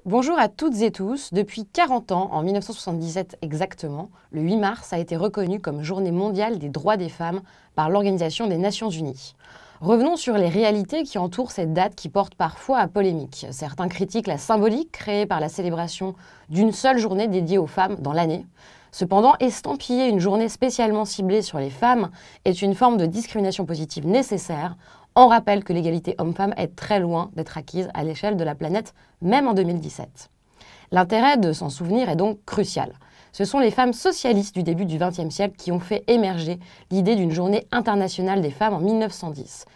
Bonjour à toutes et tous. Depuis 40 ans, en 1977 exactement, le 8 mars a été reconnu comme Journée mondiale des droits des femmes par l'Organisation des Nations Unies. Revenons sur les réalités qui entourent cette date qui porte parfois à polémique. Certains critiquent la symbolique créée par la célébration d'une seule journée dédiée aux femmes dans l'année. Cependant, estampiller une journée spécialement ciblée sur les femmes est une forme de discrimination positive nécessaire. On rappelle que l'égalité homme-femme est très loin d'être acquise à l'échelle de la planète, même en 2017. L'intérêt de s'en souvenir est donc crucial. Ce sont les femmes socialistes du début du XXe siècle qui ont fait émerger l'idée d'une journée internationale des femmes en 1910.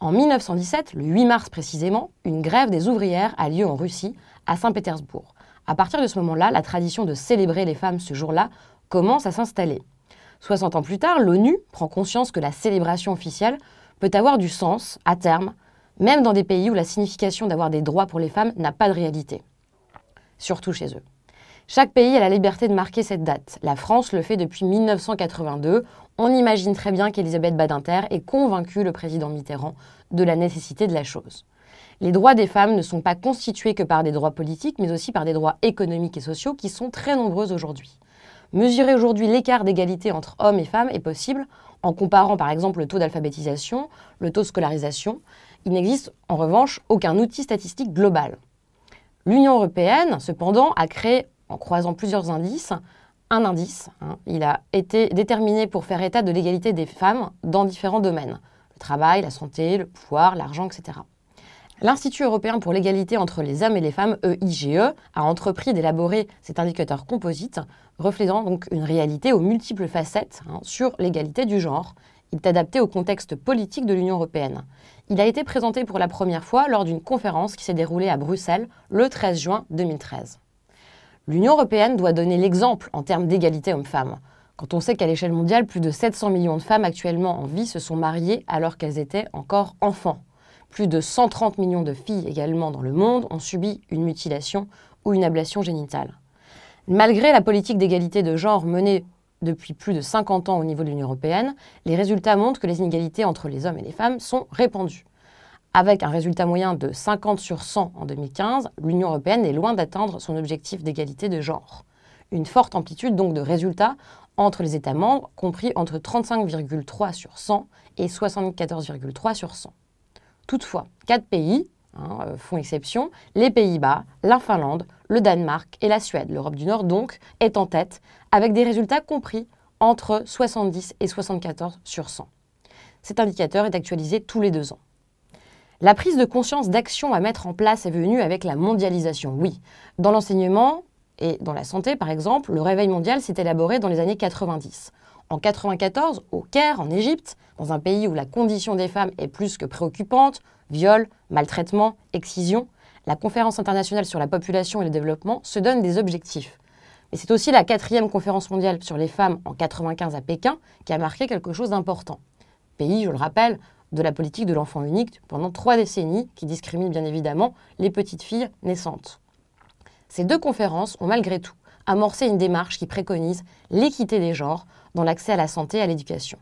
En 1917, le 8 mars précisément, une grève des ouvrières a lieu en Russie, à Saint-Pétersbourg. À partir de ce moment-là, la tradition de célébrer les femmes ce jour-là commence à s'installer. 60 ans plus tard, l'ONU prend conscience que la célébration officielle peut avoir du sens, à terme, même dans des pays où la signification d'avoir des droits pour les femmes n'a pas de réalité. Surtout chez eux. Chaque pays a la liberté de marquer cette date. La France le fait depuis 1982. On imagine très bien qu'Elisabeth Badinter ait convaincu le président Mitterrand de la nécessité de la chose. Les droits des femmes ne sont pas constitués que par des droits politiques, mais aussi par des droits économiques et sociaux qui sont très nombreux aujourd'hui. Mesurer aujourd'hui l'écart d'égalité entre hommes et femmes est possible en comparant par exemple le taux d'alphabétisation, le taux de scolarisation. Il n'existe en revanche aucun outil statistique global. L'Union européenne, cependant, a créé, en croisant plusieurs indices, un indice. Il a été déterminé pour faire état de l'égalité des femmes dans différents domaines. Le travail, la santé, le pouvoir, l'argent, etc. L'Institut européen pour l'égalité entre les hommes et les femmes, EIGE, a entrepris d'élaborer cet indicateur composite, reflétant donc une réalité aux multiples facettes sur l'égalité du genre. Il est adapté au contexte politique de l'Union européenne. Il a été présenté pour la première fois lors d'une conférence qui s'est déroulée à Bruxelles le 13 juin 2013. L'Union européenne doit donner l'exemple en termes d'égalité hommes-femmes. Quand on sait qu'à l'échelle mondiale, plus de 700 millions de femmes actuellement en vie se sont mariées alors qu'elles étaient encore enfants. Plus de 130 millions de filles également dans le monde ont subi une mutilation ou une ablation génitale. Malgré la politique d'égalité de genre menée depuis plus de 50 ans au niveau de l'Union européenne, les résultats montrent que les inégalités entre les hommes et les femmes sont répandues. Avec un résultat moyen de 50 sur 100 en 2015, l'Union européenne est loin d'atteindre son objectif d'égalité de genre. Une forte amplitude donc de résultats entre les États membres, compris entre 35,3 sur 100 et 74,3 sur 100. Toutefois, 4 pays font exception, les Pays-Bas, la Finlande, le Danemark et la Suède. L'Europe du Nord, donc, est en tête, avec des résultats compris entre 70 et 74 sur 100. Cet indicateur est actualisé tous les 2 ans. La prise de conscience d'action à mettre en place est venue avec la mondialisation, oui. Dans l'enseignement et dans la santé, par exemple, le réveil mondial s'est élaboré dans les années 90. En 1994, au Caire, en Égypte, dans un pays où la condition des femmes est plus que préoccupante, viol, maltraitement, excision, la Conférence internationale sur la population et le développement se donne des objectifs. Mais c'est aussi la 4e conférence mondiale sur les femmes en 1995 à Pékin qui a marqué quelque chose d'important. Pays, je le rappelle, de la politique de l'enfant unique pendant 3 décennies qui discrimine bien évidemment les petites filles naissantes. Ces 2 conférences ont malgré tout amorcé une démarche qui préconise l'équité des genres dans l'accès à la santé et à l'éducation.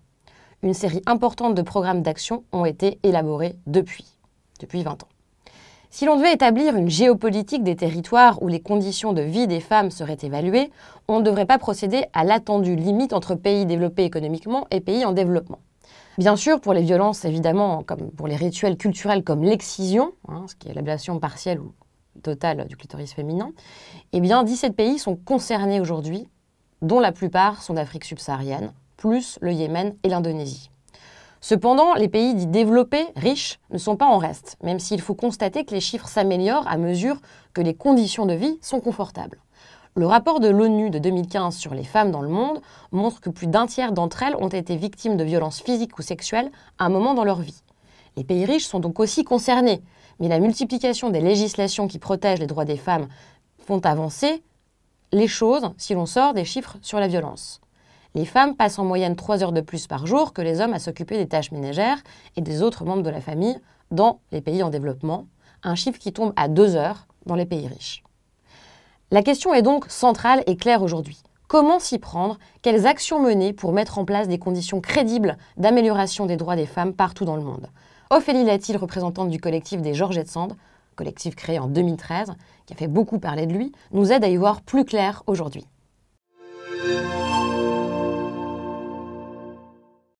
Une série importante de programmes d'action ont été élaborés depuis 20 ans. Si l'on devait établir une géopolitique des territoires où les conditions de vie des femmes seraient évaluées, on ne devrait pas procéder à l'attendue limite entre pays développés économiquement et pays en développement. Bien sûr, pour les violences, évidemment, comme pour les rituels culturels comme l'excision, ce qui est l'ablation partielle ou totale du clitoris féminin, 17 pays sont concernés aujourd'hui, dont la plupart sont d'Afrique subsaharienne, plus le Yémen et l'Indonésie. Cependant, les pays dits développés, riches, ne sont pas en reste, même s'il faut constater que les chiffres s'améliorent à mesure que les conditions de vie sont confortables. Le rapport de l'ONU de 2015 sur les femmes dans le monde montre que plus d'un tiers d'entre elles ont été victimes de violences physiques ou sexuelles à un moment dans leur vie. Les pays riches sont donc aussi concernés, mais la multiplication des législations qui protègent les droits des femmes font avancer les choses si l'on sort des chiffres sur la violence. Les femmes passent en moyenne 3 heures de plus par jour que les hommes à s'occuper des tâches ménagères et des autres membres de la famille dans les pays en développement, un chiffre qui tombe à 2 heures dans les pays riches. La question est donc centrale et claire aujourd'hui. Comment s'y prendre? Quelles actions mener pour mettre en place des conditions crédibles d'amélioration des droits des femmes partout dans le monde? Ophélie Latil, représentante du collectif des Georgettes Sand, collectif créé en 2013, qui a fait beaucoup parler de lui, nous aide à y voir plus clair aujourd'hui.